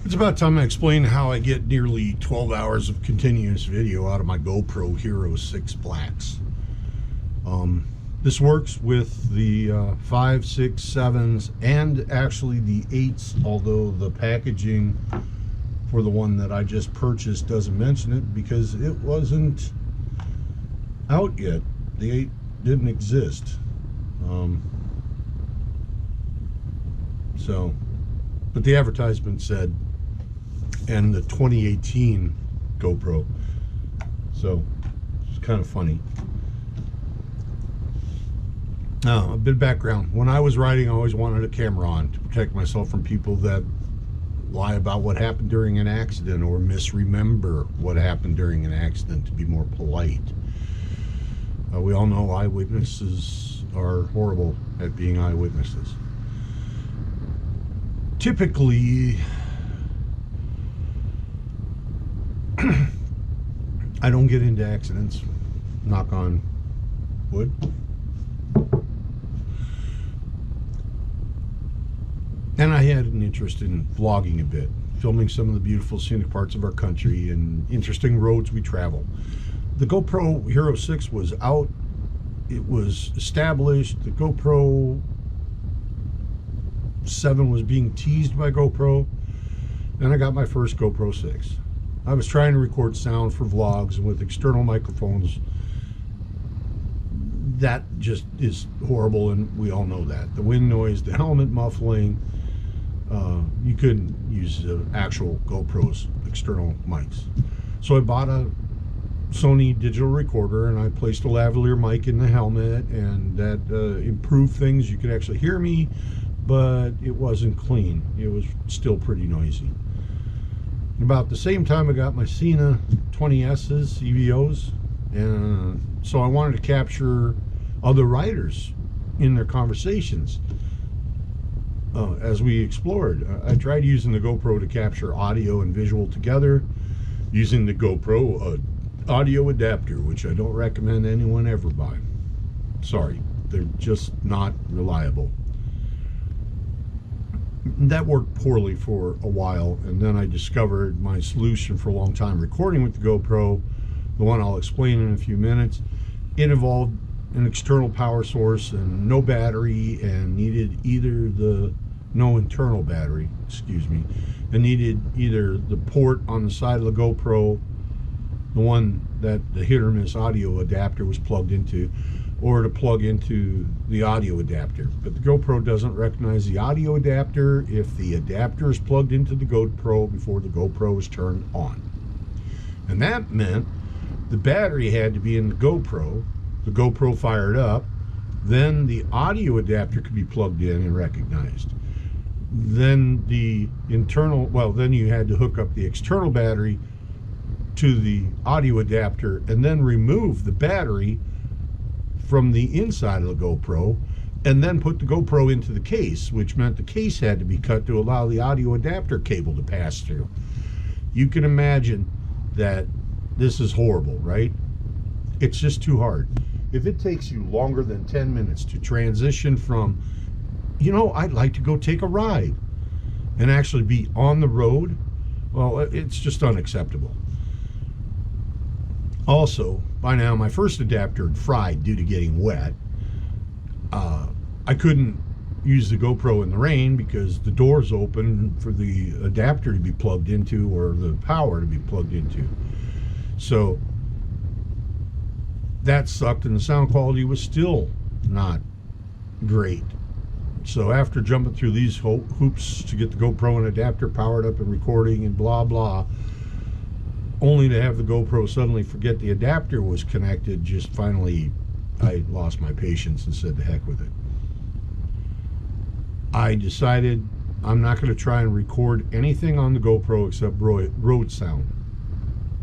It's about time I explain how I get nearly 12 hours of continuous video out of my GoPro Hero 6 Blacks. This works with the 5, 6, 7s, and actually the 8s, although the packaging for the one that I just purchased doesn't mention it because it wasn't out yet. The 8 didn't exist. But the advertisement said, and the 2018 GoPro. So it's kind of funny. Now, a bit of background. When I was riding, I always wanted a camera on to protect myself from people that lie about what happened during an accident or misremember what happened during an accident, to be more polite. We all know eyewitnesses are horrible at being eyewitnesses. Typically, I don't get into accidents, knock on wood. And I had an interest in vlogging a bit, filming some of the beautiful scenic parts of our country and interesting roads we travel. The GoPro Hero 6 was out, it was established, the GoPro 7 was being teased by GoPro, and I got my first GoPro 6. I was trying to record sound for vlogs with external microphones. That just is horrible, and we all know that. The wind noise, the helmet muffling, you couldn't use the actual GoPro's external mics. So I bought a Sony digital recorder and I placed a lavalier mic in the helmet, and that improved things. You could actually hear me, but it wasn't clean. It was still pretty noisy. About the same time I got my Sena 20S's EVOs, and so I wanted to capture other riders in their conversations as we explored. I tried using the GoPro to capture audio and visual together using the GoPro audio adapter, which I don't recommend anyone ever buy. Sorry, they're just not reliable. That worked poorly for a while, and then I discovered my solution for a long time recording with the GoPro, the one I'll explain in a few minutes. It involved an external power source and no battery, and needed either no internal battery, excuse me, and needed either the port on the side of the GoPro, the one that the hit or miss audio adapter was plugged into, or to plug into the audio adapter. But the GoPro doesn't recognize the audio adapter if the adapter is plugged into the GoPro before the GoPro is turned on. And that meant the battery had to be in the GoPro fired up, then the audio adapter could be plugged in and recognized. Then the internal, then you had to hook up the external battery to the audio adapter and then remove the battery from the inside of the GoPro, and then put the GoPro into the case, which meant the case had to be cut to allow the audio adapter cable to pass through. You can imagine that this is horrible, right? It's just too hard. If it takes you longer than 10 minutes to transition from, I'd like to go take a ride, and actually be on the road, well, it's just unacceptable. Also, by now my first adapter had fried due to getting wet. I couldn't use the GoPro in the rain because the door's open for the adapter to be plugged into, or the power to be plugged into. So that sucked, and the sound quality was still not great. So after jumping through these hoops to get the GoPro and adapter powered up and recording and blah blah, only to have the GoPro suddenly forget the adapter was connected, just finally I lost my patience and said to heck with it. I decided I'm not going to try and record anything on the GoPro except road sound.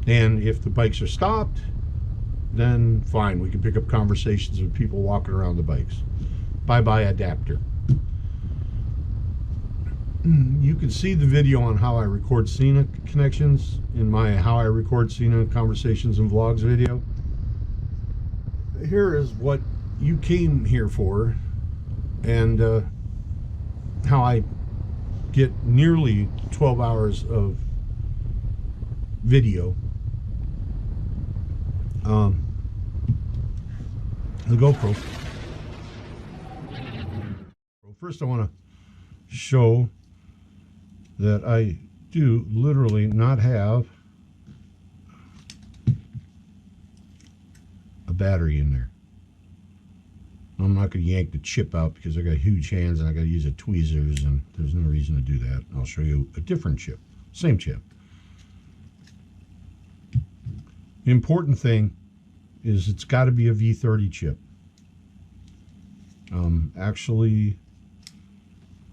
And if the bikes are stopped, then fine, we can pick up conversations with people walking around the bikes. Bye-bye adapter. You can see the video on how I record Sena connections in my How I Record Sena Conversations and Vlogs video. Here is what you came here for, and how I get nearly 12 hours of video. The GoPro. First, I want to show that I do literally not have a battery in there. I'm not going to yank the chip out because I got huge hands and I got to use tweezers, and there's no reason to do that. I'll show you a different chip, same chip. The important thing is it's got to be a V30 chip. Actually,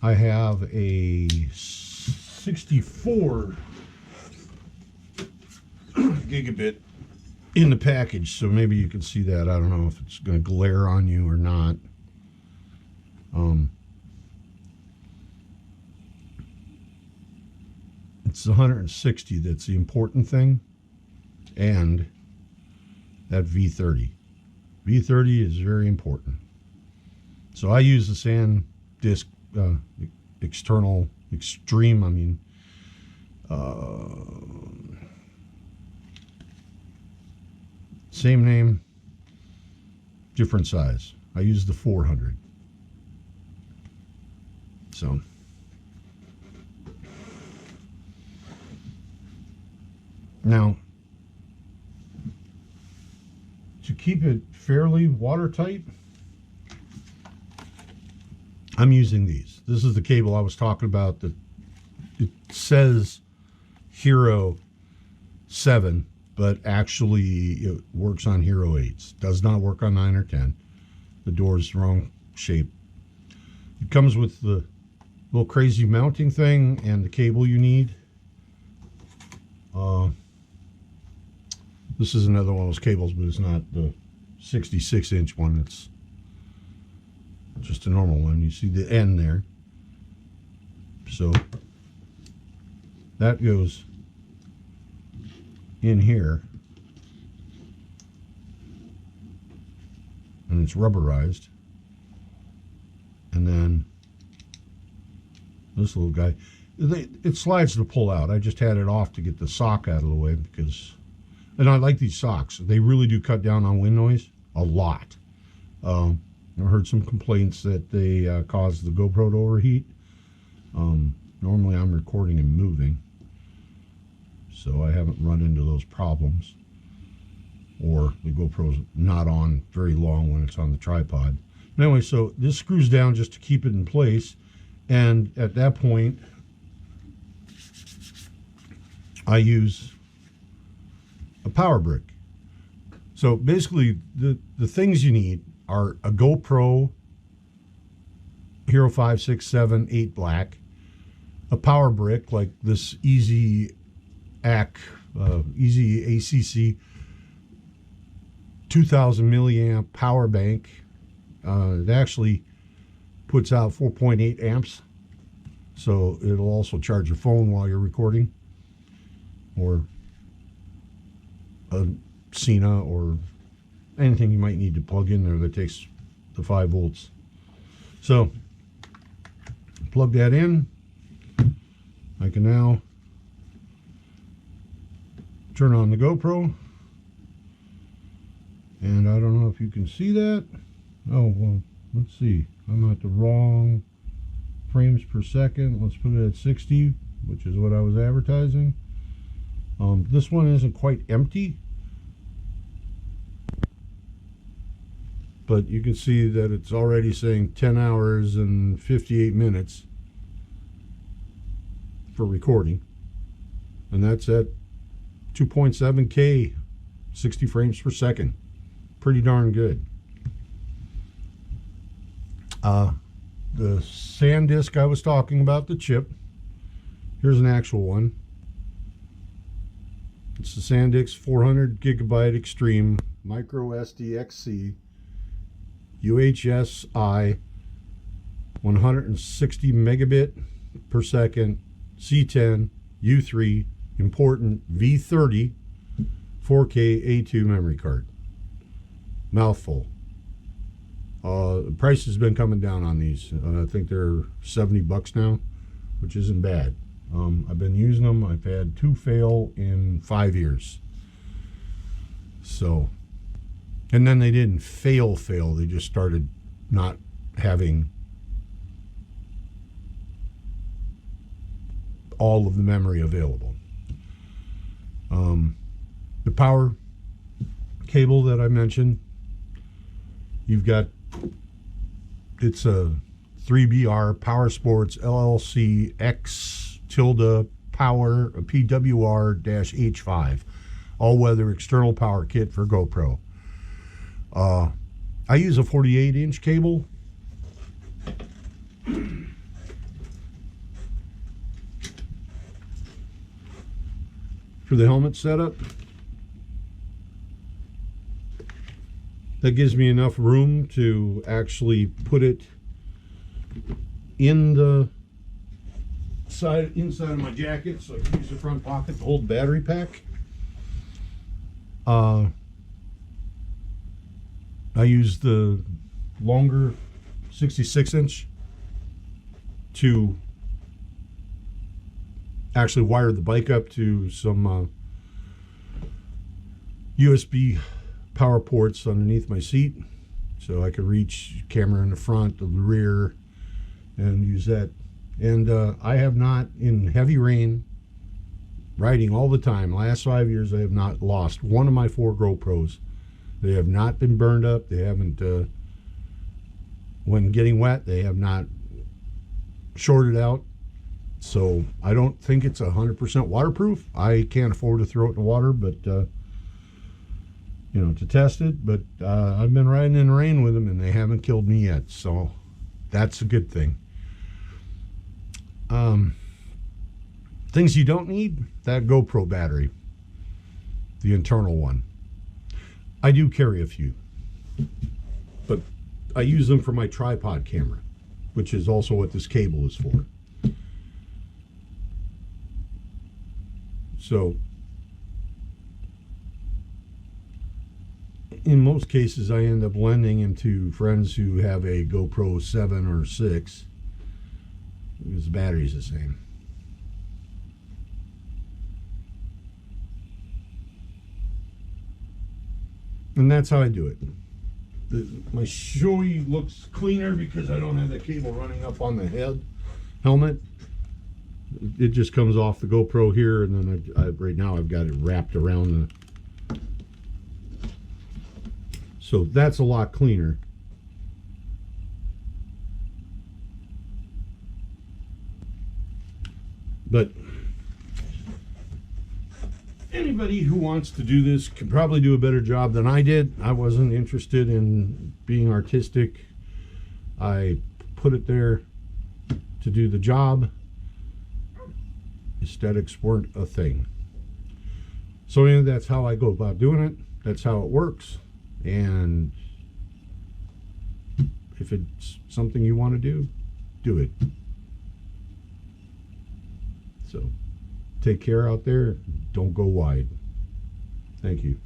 I have a 64 gigabit in the package, so maybe you can see that. I don't know if it's going to glare on you or not. It's 160 that's the important thing, and that V30. V30 is very important. So I use the SanDisk external extreme. Same name, different size. I use the 400. So now, to keep it fairly watertight, I'm using these. This is the cable I was talking about. That it says Hero 7, but actually it works on Hero 8s. Does not work on 9 or 10. The door's the wrong shape. It comes with the little crazy mounting thing and the cable you need. This is another one of those cables, but it's not the 66-inch one. It's just a normal one. You see the end there. So that goes in here, and it's rubberized. And then this little guy, it slides to pull out. I just had it off to get the sock out of the way because, and I like these socks. They really do cut down on wind noise a lot. I heard some complaints that they cause the GoPro to overheat. Normally I'm recording and moving, so I haven't run into those problems. Or the GoPro's not on very long when it's on the tripod. Anyway, so this screws down just to keep it in place, and at that point I use a power brick. So basically the things you need are a GoPro Hero 5, 6, 7, 8 black, a power brick like this EasyAcc, EasyAcc 2000 milliamp power bank. It actually puts out 4.8 amps, so it'll also charge your phone while you're recording, or a Cena, or anything you might need to plug in there that takes the 5 volts. So plug that in. I can now turn on the GoPro, and I don't know if you can see that. Oh, well, let's see. I'm at the wrong frames per second. Let's put it at 60, which is what I was advertising. This one isn't quite empty, but you can see that it's already saying 10 hours and 58 minutes for recording, and that's at 2.7K, 60 frames per second. Pretty darn good. The SanDisk I was talking about, the chip, here's an actual one. It's the SanDisk 400 gigabyte Extreme microSDXC UHS-I 160 megabit per second C10 U3 important V30 4K A2 memory card. Mouthful. The price has been coming down on these. I think they're $70 now. which isn't bad. I've been using them. I've had 2 fail in 5 years. So, and then they didn't fail. They just started not having all of the memory available. The power cable that I mentioned, you've got, it's a 3BR Powersports LLC X tilde power PWR-H5 all-weather external power kit for GoPro. I use a 48-inch cable. For the helmet setup. That gives me enough room to actually put it in the inside of my jacket, so I can use the front pocket to hold the battery pack. I use the longer 66-inch to actually wire the bike up to some USB power ports underneath my seat, so I could reach camera in the front, the rear, and use that. And I have not, in heavy rain, riding all the time, last 5 years, I have not lost one of my 4 GoPros. They have not been burned up. They haven't, when getting wet, they have not shorted out. So I don't think it's 100% waterproof. I can't afford to throw it in the water, but you know, to test it. But I've been riding in the rain with them, and they haven't killed me yet. So that's a good thing. Things you don't need: that GoPro battery, the internal one. I do carry a few, but I use them for my tripod camera, which is also what this cable is for. So in most cases, I end up lending them to friends who have a GoPro 7 or 6, because the battery's the same. And that's how I do it. My shoei looks cleaner because I don't have that cable running up on the helmet. It just comes off the GoPro here, and then right now I've got it wrapped around the... So that's a lot cleaner. But anybody who wants to do this can probably do a better job than I did. I wasn't interested in being artistic. I put it there to do the job. Aesthetics weren't a thing. So anyway, that's how I go about doing it. That's how it works. And if it's something you want to do, do it. So take care out there. Don't go wide. Thank you.